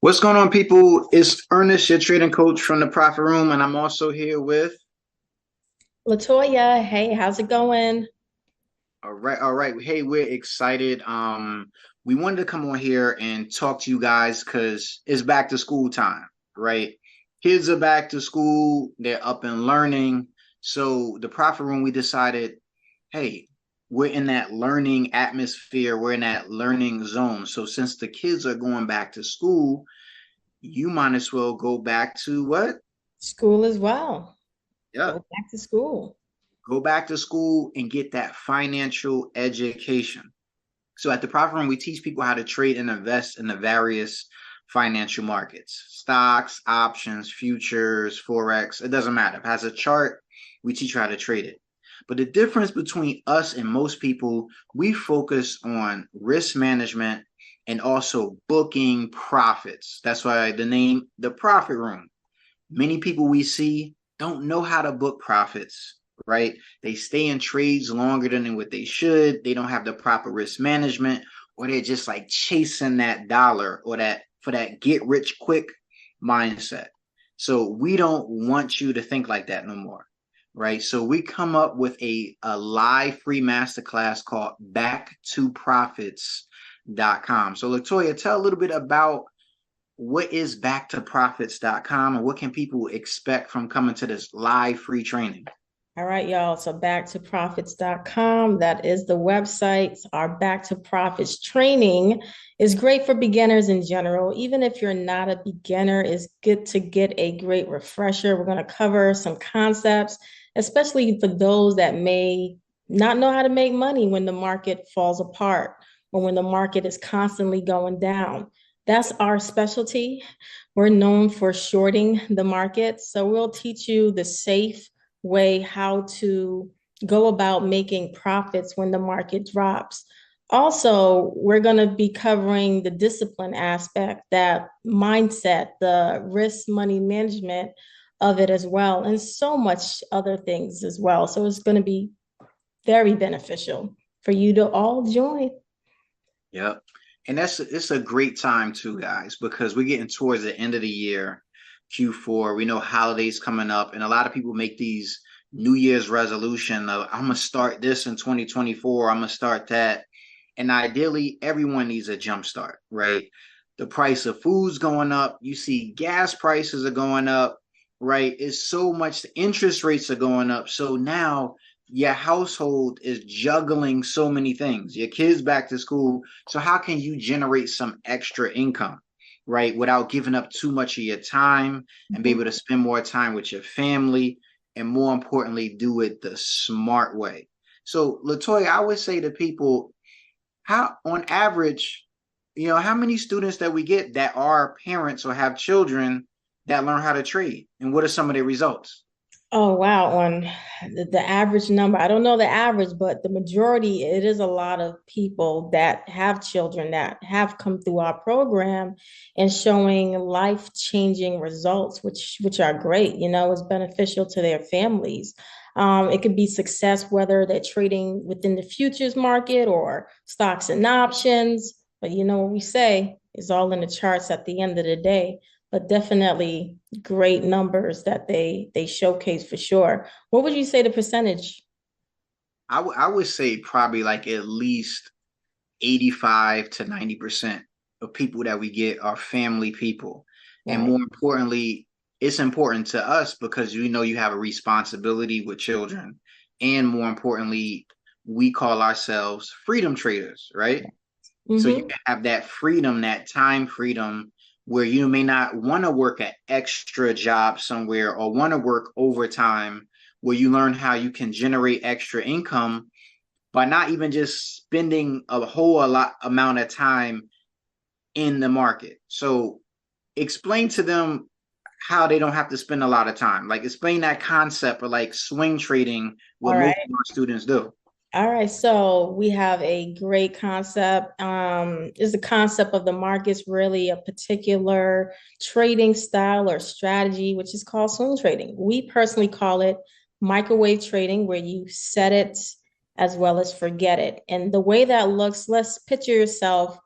What's going on, people? It's Ernest, your trading coach from the Profit Room, and I'm also here with. Latoya, hey, how's it going? All right. Hey, we're excited. We wanted to come on here and talk to you guys because it's back to school time, right? Kids are back to school, they're up and learning. So the Profit Room, we decided, hey, we're in that learning atmosphere, we're in that learning zone. So since the kids are going back to school, you might as well go back to what? School as well. Go Yep. back to school. Go back to school and get that financial education. So at the Profit Room, we teach people how to trade and invest in the various financial markets, stocks, options, futures, forex. It doesn't matter. If it has a chart, we teach you how to trade it. But the difference between us and most people, we focus on risk management and also booking profits. That's why the name, the Profit Room. Many people we see don't know how to book profits, right? They stay in trades longer than what they should. They don't have the proper risk management, or they're just like chasing that dollar or that for that get rich quick mindset. So we don't want you to think like that no more, right? So we come up with a live free masterclass called Back to Profits.com. So Latoya, tell a little bit about what is backtoprofits.com and what can people expect from coming to this live free training? All right, y'all. So backtoprofits.com. That is the website. Our Back to Profits training is great for beginners in general. Even if you're not a beginner, it's good to get a great refresher. We're going to cover some concepts, especially for those that may not know how to make money when the market falls apart or when the market is constantly going down. That's our specialty. We're known for shorting the market. So we'll teach you the safe way how to go about making profits when the market drops. Also, we're going to be covering the discipline aspect, that mindset, the risk money management of it as well, and so much other things as well. So it's going to be very beneficial for you to all join. Yep. And it's a great time too, guys, because we're getting towards the end of the year, Q4. We know holidays coming up, and a lot of people make these New Year's resolution of I'm gonna start this in 2024, I'm gonna start that. And ideally, everyone needs a jump start, right? The price of food's going up, you see gas prices are going up, right? It's so much, the interest rates are going up. So now your household is juggling so many things. Your kids back to school. So how can you generate some extra income, right? Without giving up too much of your time and be able to spend more time with your family and more importantly, do it the smart way. So Latoya, I would say to people, how on average, how many students that we get that are parents or have children that learn how to trade? And what are some of their results? Oh, wow. On the average number, I don't know the average, but the majority, it is a lot of people that have children that have come through our program and showing life-changing results, which are great. It's beneficial to their families. It could be success whether they're trading within the futures market or stocks and options. But you know what we say is all in the charts at the end of the day, but definitely great numbers that they showcase for sure. What would you say the percentage? I would say probably like at least 85 to 90% of people that we get are family people. And Right. more importantly, it's important to us because you have a responsibility with children. And more importantly, we call ourselves freedom traders, right? So you Mm-hmm. can have that freedom, that time freedom, where you may not want to work an extra job somewhere or want to work overtime, where you learn how you can generate extra income by not even just spending a whole lot amount of time in the market. So explain to them how they don't have to spend a lot of time. Like explain that concept of like swing trading, All what most right. of our students do. All right, so we have a great concept. Is the concept of the markets really a particular trading style or strategy, which is called swing trading? We personally call it microwave trading, where you set it as well as forget it. And the way that looks, let's picture yourself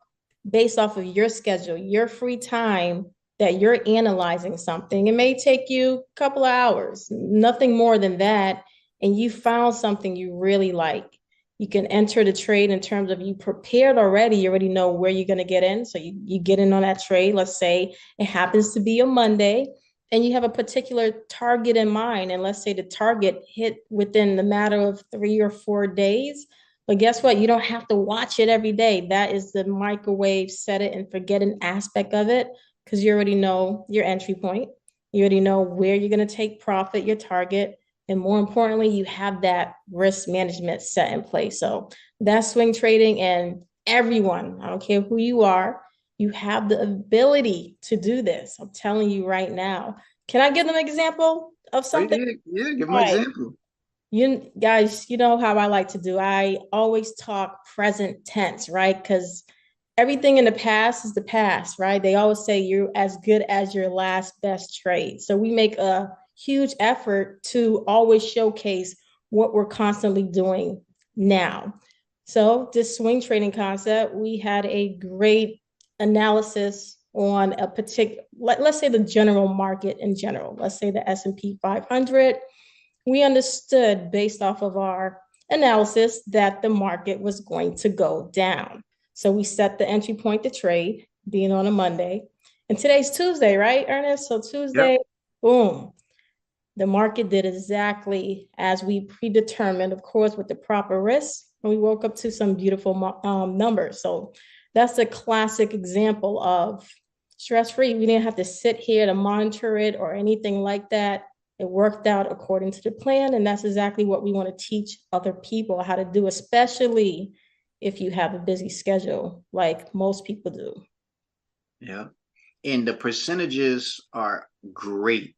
based off of your schedule, your free time, that you're analyzing something. It may take you a couple of hours, nothing more than that, and you found something you really like. You can enter the trade in terms of you prepared already. You already know where you're going to get in. So you get in on that trade. Let's say it happens to be a Monday and you have a particular target in mind. And let's say the target hit within the matter of 3 or 4 days. But guess what? You don't have to watch it every day. That is the microwave, set it and forget an aspect of it, because you already know your entry point. You already know where you're going to take profit, your target. And more importantly, you have that risk management set in place. So that's swing trading. And everyone, I don't care who you are, you have the ability to do this. I'm telling you right now. Can I give them an example of Oh, something? yeah, yeah, give them All an right. example. You guys, you know how I like to do. I always talk present tense, right? Because everything in the past is the past, right? They always say you're as good as your last best trade. So we make a huge effort to always showcase what we're constantly doing now. So this swing trading concept, we had a great analysis on a particular, let's say the general market in general. Let's say the S&P 500. We understood based off of our analysis that the market was going to go down. So we set the entry point to trade, being on a Monday. And today's Tuesday, right, Ernest? So Yep. Tuesday, boom, the market did exactly as we predetermined, of course, with the proper risk. And we woke up to some beautiful numbers. So that's a classic example of stress-free. We didn't have to sit here to monitor it or anything like that. It worked out according to the plan. And that's exactly what we want to teach other people how to do, especially if you have a busy schedule like most people do. Yeah. And the percentages are great.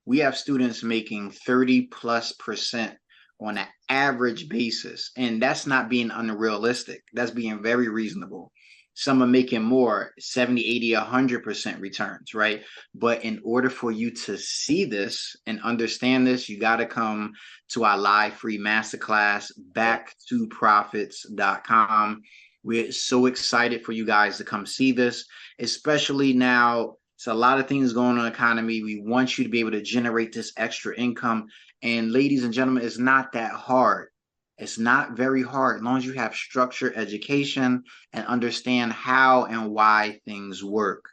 We have students making 30+% on an average basis. And that's not being unrealistic. That's being very reasonable. Some are making more, 70, 80, 100% returns, right? But in order for you to see this and understand this, you got to come to our live free masterclass, back2profits.com. We're so excited for you guys to come see this, especially now. It's a lot of things going on in the economy. We want you to be able to generate this extra income. And ladies and gentlemen, it's not that hard. It's not very hard as long as you have structured education and understand how and why things work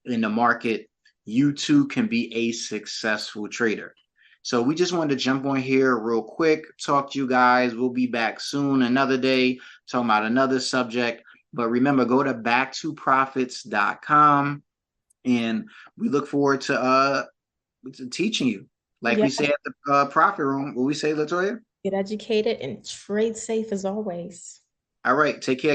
in the market. You too can be a successful trader. So we just wanted to jump on here real quick, talk to you guys. We'll be back soon, another day, talking about another subject. But remember, go to back2profits.com. And we look forward to teaching you. Like Yeah, we say at the profit room, what we say, Latoya? get educated and trade safe as always. All right, take care, guys.